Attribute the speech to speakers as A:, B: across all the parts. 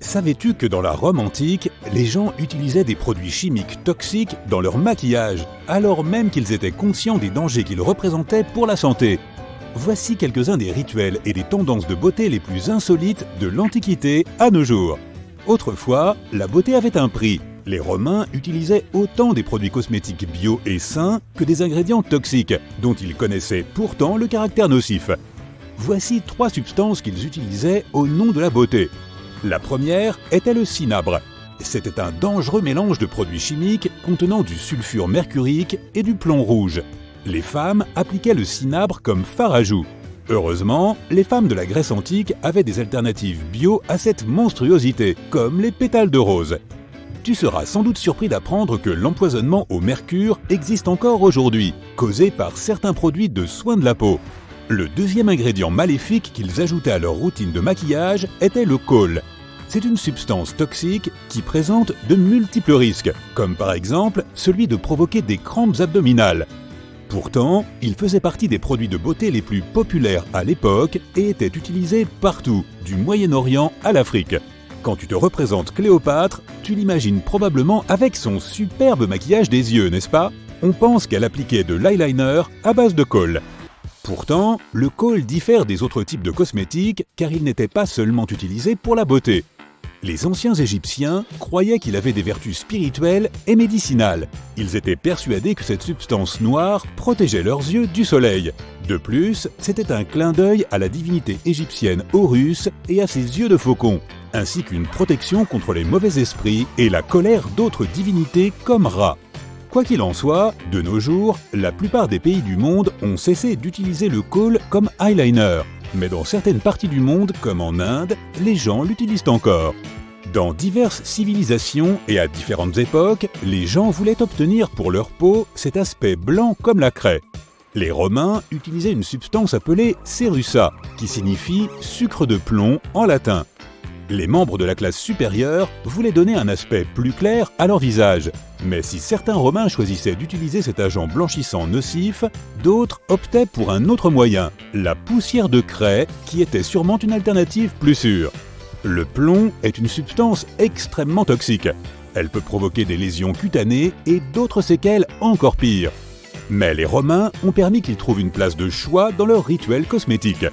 A: Savais-tu que dans la Rome antique, les gens utilisaient des produits chimiques toxiques dans leur maquillage, alors même qu'ils étaient conscients des dangers qu'ils représentaient pour la santé? Voici quelques-uns des rituels et des tendances de beauté les plus insolites de l'Antiquité à nos jours. Autrefois, la beauté avait un prix. Les Romains utilisaient autant des produits cosmétiques bio et sains que des ingrédients toxiques, dont ils connaissaient pourtant le caractère nocif. Voici 3 substances qu'ils utilisaient au nom de la beauté. La première était le cinabre. C'était un dangereux mélange de produits chimiques contenant du sulfure mercurique et du plomb rouge. Les femmes appliquaient le cinabre comme fard à joues. Heureusement, les femmes de la Grèce antique avaient des alternatives bio à cette monstruosité, comme les pétales de rose. Tu seras sans doute surpris d'apprendre que l'empoisonnement au mercure existe encore aujourd'hui, causé par certains produits de soins de la peau. Le deuxième ingrédient maléfique qu'ils ajoutaient à leur routine de maquillage était le khol. C'est une substance toxique qui présente de multiples risques, comme par exemple celui de provoquer des crampes abdominales. Pourtant, il faisait partie des produits de beauté les plus populaires à l'époque et était utilisé partout, du Moyen-Orient à l'Afrique. Quand tu te représentes Cléopâtre, tu l'imagines probablement avec son superbe maquillage des yeux, n'est-ce pas? On pense qu'elle appliquait de l'eyeliner à base de khol. Pourtant, le khol diffère des autres types de cosmétiques car il n'était pas seulement utilisé pour la beauté. Les anciens Égyptiens croyaient qu'il avait des vertus spirituelles et médicinales. Ils étaient persuadés que cette substance noire protégeait leurs yeux du soleil. De plus, c'était un clin d'œil à la divinité égyptienne Horus et à ses yeux de faucon, ainsi qu'une protection contre les mauvais esprits et la colère d'autres divinités comme Ra. Quoi qu'il en soit, de nos jours, la plupart des pays du monde ont cessé d'utiliser le khol comme eyeliner. Mais dans certaines parties du monde, comme en Inde, les gens l'utilisent encore. Dans diverses civilisations et à différentes époques, les gens voulaient obtenir pour leur peau cet aspect blanc comme la craie. Les Romains utilisaient une substance appelée cerussa, qui signifie sucre de plomb en latin. Les membres de la classe supérieure voulaient donner un aspect plus clair à leur visage. Mais si certains Romains choisissaient d'utiliser cet agent blanchissant nocif, d'autres optaient pour un autre moyen, la poussière de craie, qui était sûrement une alternative plus sûre. Le plomb est une substance extrêmement toxique. Elle peut provoquer des lésions cutanées et d'autres séquelles encore pires. Mais les Romains ont permis qu'ils trouvent une place de choix dans leur rituel cosmétique.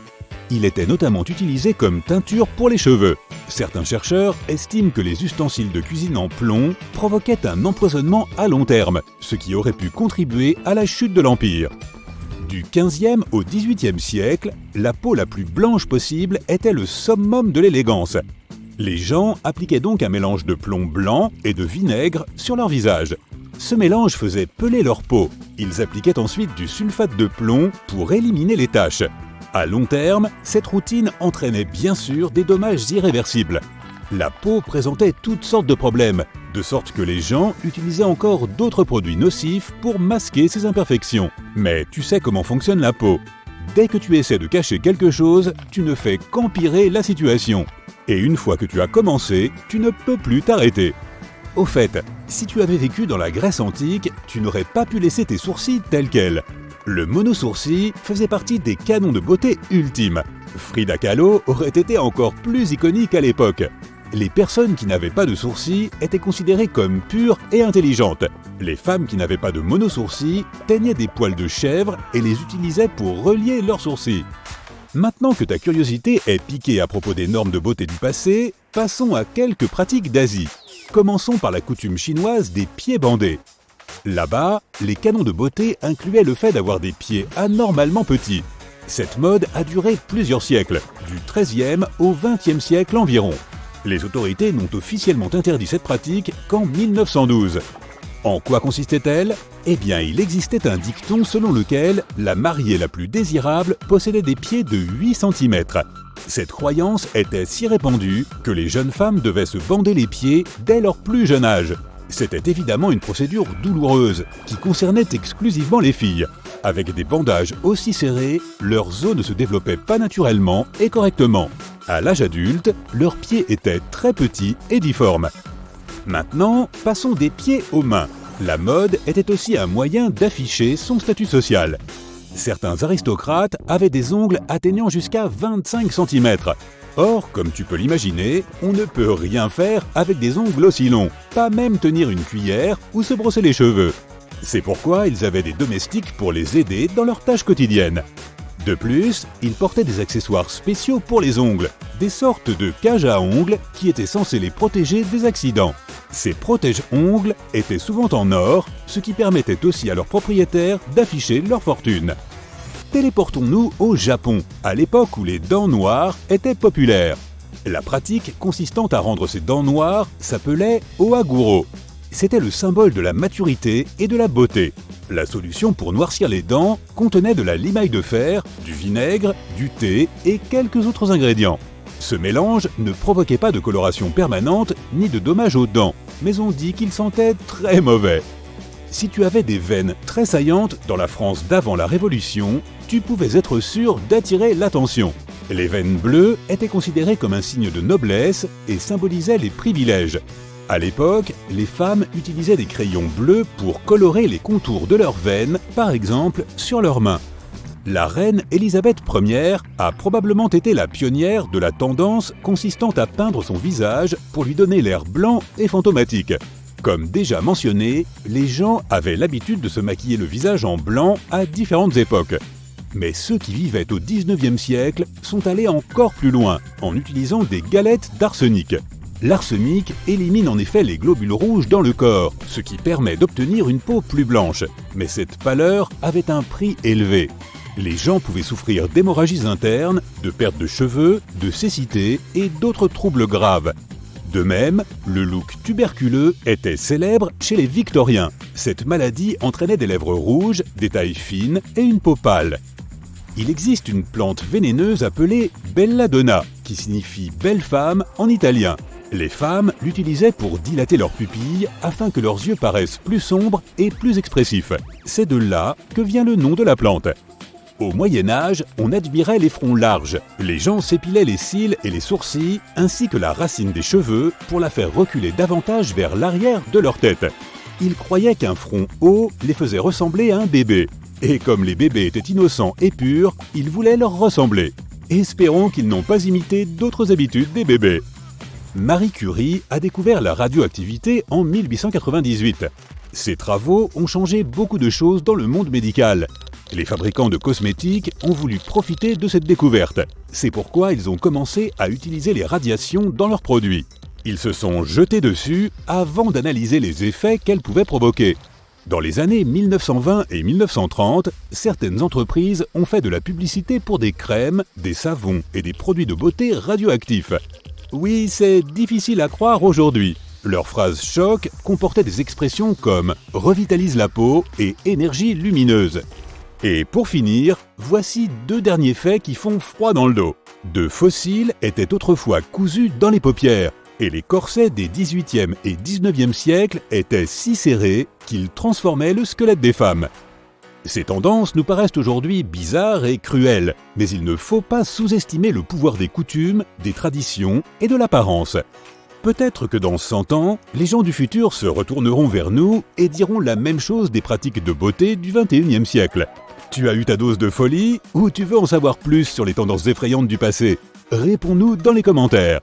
A: Il était notamment utilisé comme teinture pour les cheveux. Certains chercheurs estiment que les ustensiles de cuisine en plomb provoquaient un empoisonnement à long terme, ce qui aurait pu contribuer à la chute de l'Empire. Du XVe au XVIIIe siècle, la peau la plus blanche possible était le summum de l'élégance. Les gens appliquaient donc un mélange de plomb blanc et de vinaigre sur leur visage. Ce mélange faisait peler leur peau. Ils appliquaient ensuite du sulfate de plomb pour éliminer les taches. À long terme, cette routine entraînait bien sûr des dommages irréversibles. La peau présentait toutes sortes de problèmes, de sorte que les gens utilisaient encore d'autres produits nocifs pour masquer ces imperfections. Mais tu sais comment fonctionne la peau. Dès que tu essaies de cacher quelque chose, tu ne fais qu'empirer la situation. Et une fois que tu as commencé, tu ne peux plus t'arrêter. Au fait, si tu avais vécu dans la Grèce antique, tu n'aurais pas pu laisser tes sourcils tels quels. Le monosourcil faisait partie des canons de beauté ultimes. Frida Kahlo aurait été encore plus iconique à l'époque. Les personnes qui n'avaient pas de sourcils étaient considérées comme pures et intelligentes. Les femmes qui n'avaient pas de monosourcils teignaient des poils de chèvre et les utilisaient pour relier leurs sourcils. Maintenant que ta curiosité est piquée à propos des normes de beauté du passé, passons à quelques pratiques d'Asie. Commençons par la coutume chinoise des pieds bandés. Là-bas, les canons de beauté incluaient le fait d'avoir des pieds anormalement petits. Cette mode a duré plusieurs siècles, du XIIIe au XXe siècle environ. Les autorités n'ont officiellement interdit cette pratique qu'en 1912. En quoi consistait-elle? Eh bien, il existait un dicton selon lequel la mariée la plus désirable possédait des pieds de 8 cm. Cette croyance était si répandue que les jeunes femmes devaient se bander les pieds dès leur plus jeune âge. C'était évidemment une procédure douloureuse qui concernait exclusivement les filles. Avec des bandages aussi serrés, leurs os ne se développaient pas naturellement et correctement. À l'âge adulte, leurs pieds étaient très petits et difformes. Maintenant, passons des pieds aux mains. La mode était aussi un moyen d'afficher son statut social. Certains aristocrates avaient des ongles atteignant jusqu'à 25 cm. Or, comme tu peux l'imaginer, on ne peut rien faire avec des ongles aussi longs, pas même tenir une cuillère ou se brosser les cheveux. C'est pourquoi ils avaient des domestiques pour les aider dans leurs tâches quotidiennes. De plus, ils portaient des accessoires spéciaux pour les ongles, des sortes de cages à ongles qui étaient censées les protéger des accidents. Ces protège-ongles étaient souvent en or, ce qui permettait aussi à leurs propriétaires d'afficher leur fortune. Téléportons-nous au Japon, à l'époque où les dents noires étaient populaires. La pratique consistant à rendre ces dents noires s'appelait Ohaguro. C'était le symbole de la maturité et de la beauté. La solution pour noircir les dents contenait de la limaille de fer, du vinaigre, du thé et quelques autres ingrédients. Ce mélange ne provoquait pas de coloration permanente ni de dommages aux dents, mais on dit qu'il sentait très mauvais. Si tu avais des veines très saillantes dans la France d'avant la Révolution, tu pouvais être sûr d'attirer l'attention. Les veines bleues étaient considérées comme un signe de noblesse et symbolisaient les privilèges. À l'époque, les femmes utilisaient des crayons bleus pour colorer les contours de leurs veines, par exemple sur leurs mains. La reine Élisabeth Ier a probablement été la pionnière de la tendance consistant à peindre son visage pour lui donner l'air blanc et fantomatique. Comme déjà mentionné, les gens avaient l'habitude de se maquiller le visage en blanc à différentes époques. Mais ceux qui vivaient au XIXe siècle sont allés encore plus loin, en utilisant des galettes d'arsenic. L'arsenic élimine en effet les globules rouges dans le corps, ce qui permet d'obtenir une peau plus blanche. Mais cette pâleur avait un prix élevé. Les gens pouvaient souffrir d'hémorragies internes, de perte de cheveux, de cécité et d'autres troubles graves. De même, le look tuberculeux était célèbre chez les Victoriens. Cette maladie entraînait des lèvres rouges, des tailles fines et une peau pâle. Il existe une plante vénéneuse appelée belladonna, qui signifie « belle femme » en italien. Les femmes l'utilisaient pour dilater leurs pupilles afin que leurs yeux paraissent plus sombres et plus expressifs. C'est de là que vient le nom de la plante. Au Moyen-Âge, on admirait les fronts larges. Les gens s'épilaient les cils et les sourcils, ainsi que la racine des cheveux, pour la faire reculer davantage vers l'arrière de leur tête. Ils croyaient qu'un front haut les faisait ressembler à un bébé. Et comme les bébés étaient innocents et purs, ils voulaient leur ressembler. Espérons qu'ils n'ont pas imité d'autres habitudes des bébés. Marie Curie a découvert la radioactivité en 1898. Ses travaux ont changé beaucoup de choses dans le monde médical. Les fabricants de cosmétiques ont voulu profiter de cette découverte. C'est pourquoi ils ont commencé à utiliser les radiations dans leurs produits. Ils se sont jetés dessus avant d'analyser les effets qu'elles pouvaient provoquer. Dans les années 1920 et 1930, certaines entreprises ont fait de la publicité pour des crèmes, des savons et des produits de beauté radioactifs. Oui, c'est difficile à croire aujourd'hui. Leurs phrases choc comportaient des expressions comme « revitalise la peau » et « énergie lumineuse ». Et pour finir, voici deux derniers faits qui font froid dans le dos. De fossiles étaient autrefois cousus dans les paupières, et les corsets des XVIIIe et XIXe siècles étaient si serrés qu'ils transformaient le squelette des femmes. Ces tendances nous paraissent aujourd'hui bizarres et cruelles, mais il ne faut pas sous-estimer le pouvoir des coutumes, des traditions et de l'apparence. Peut-être que dans 100 ans, les gens du futur se retourneront vers nous et diront la même chose des pratiques de beauté du XXIe siècle. Tu as eu ta dose de folie ou tu veux en savoir plus sur les tendances effrayantes du passé ? Réponds-nous dans les commentaires.